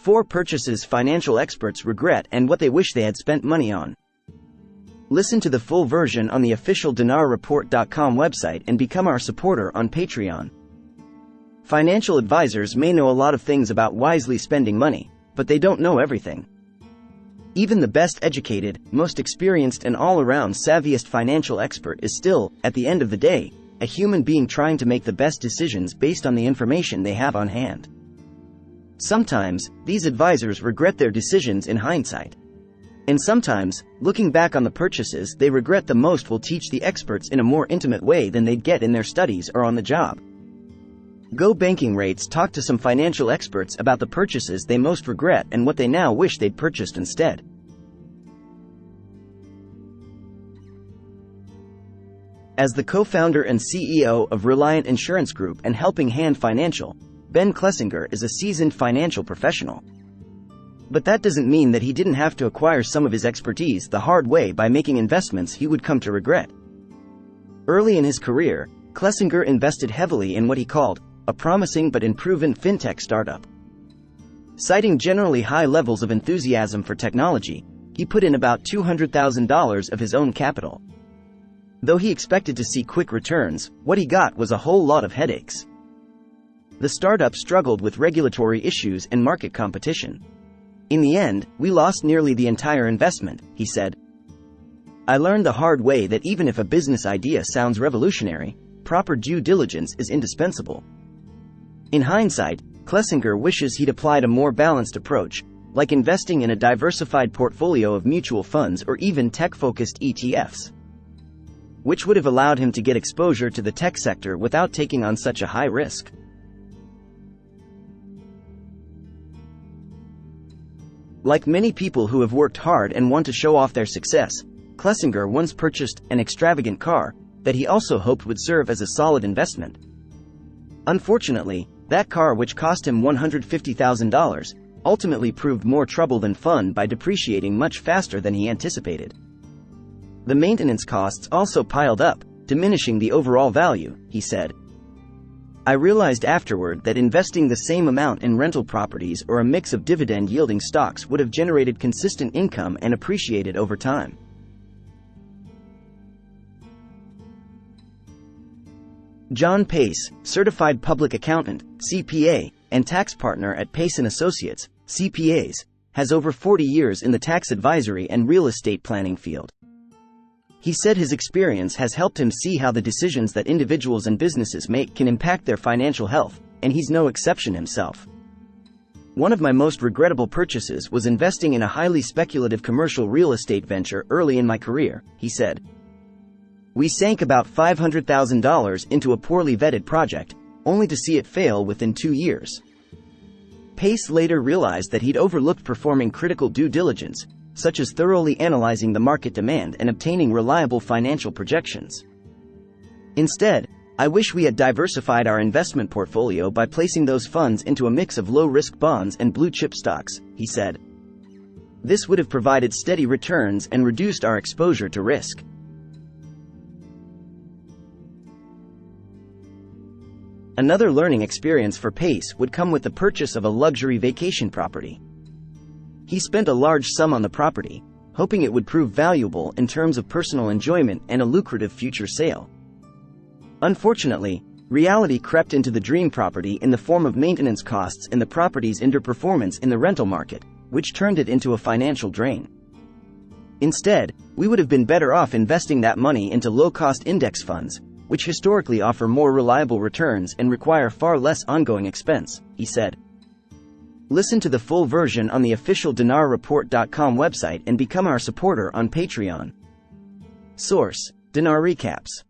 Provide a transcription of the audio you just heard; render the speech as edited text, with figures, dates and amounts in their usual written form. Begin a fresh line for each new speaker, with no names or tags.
4 purchases financial experts regret and what they wish they had spent money on. Listen to the full version on the official dinarreport.com website and become our supporter on Patreon. Financial advisors may know a lot of things about wisely spending money, but they don't know everything. Even the best educated, most experienced and all-around savviest financial expert is still, at the end of the day, a human being trying to make the best decisions based on the information they have on hand. Sometimes, these advisors regret their decisions in hindsight. And sometimes, looking back on the purchases they regret the most will teach the experts in a more intimate way than they'd get in their studies or on the job. Go Banking Rates talked to some financial experts about the purchases they most regret and what they now wish they'd purchased instead. As the co-founder and CEO of Reliant Insurance Group and Helping Hand Financial, Ben Klesinger is a seasoned financial professional. But that doesn't mean that he didn't have to acquire some of his expertise the hard way by making investments he would come to regret. Early in his career, Klesinger invested heavily in what he called a promising but unproven fintech startup. Citing generally high levels of enthusiasm for technology, he put in about $200,000 of his own capital. Though he expected to see quick returns, what he got was a whole lot of headaches. The startup struggled with regulatory issues and market competition. In the end, we lost nearly the entire investment, he said. I learned the hard way that even if a business idea sounds revolutionary, proper due diligence is indispensable. In hindsight, Klesinger wishes he'd applied a more balanced approach, like investing in a diversified portfolio of mutual funds or even tech-focused ETFs, which would have allowed him to get exposure to the tech sector without taking on such a high risk. Like many people who have worked hard and want to show off their success, Klesinger once purchased an extravagant car that he also hoped would serve as a solid investment. Unfortunately, that car, which cost him $150,000, ultimately proved more trouble than fun by depreciating much faster than he anticipated. The maintenance costs also piled up, diminishing the overall value, he said. I realized afterward that investing the same amount in rental properties or a mix of dividend-yielding stocks would have generated consistent income and appreciated over time. John Pace, Certified Public Accountant, CPA, and tax partner at Pace & Associates, CPAs, has over 40 years in the tax advisory and real estate planning field. He said his experience has helped him see how the decisions that individuals and businesses make can impact their financial health, and he's no exception himself. One of my most regrettable purchases was investing in a highly speculative commercial real estate venture early in my career, he said. We sank about $500,000 into a poorly vetted project, only to see it fail within 2 years. Pace later realized that he'd overlooked performing critical due diligence, such as thoroughly analyzing the market demand and obtaining reliable financial projections. Instead, I wish we had diversified our investment portfolio by placing those funds into a mix of low-risk bonds and blue-chip stocks, he said. This would have provided steady returns and reduced our exposure to risk. Another learning experience for Pace would come with the purchase of a luxury vacation property. He spent a large sum on the property, hoping it would prove valuable in terms of personal enjoyment and a lucrative future sale. Unfortunately, reality crept into the dream property in the form of maintenance costs and the property's underperformance in the rental market, which turned it into a financial drain. Instead, we would have been better off investing that money into low-cost index funds, which historically offer more reliable returns and require far less ongoing expense, he said. Listen to the full version on the official dinarreport.com website and become our supporter on Patreon. Source: Dinar Recaps.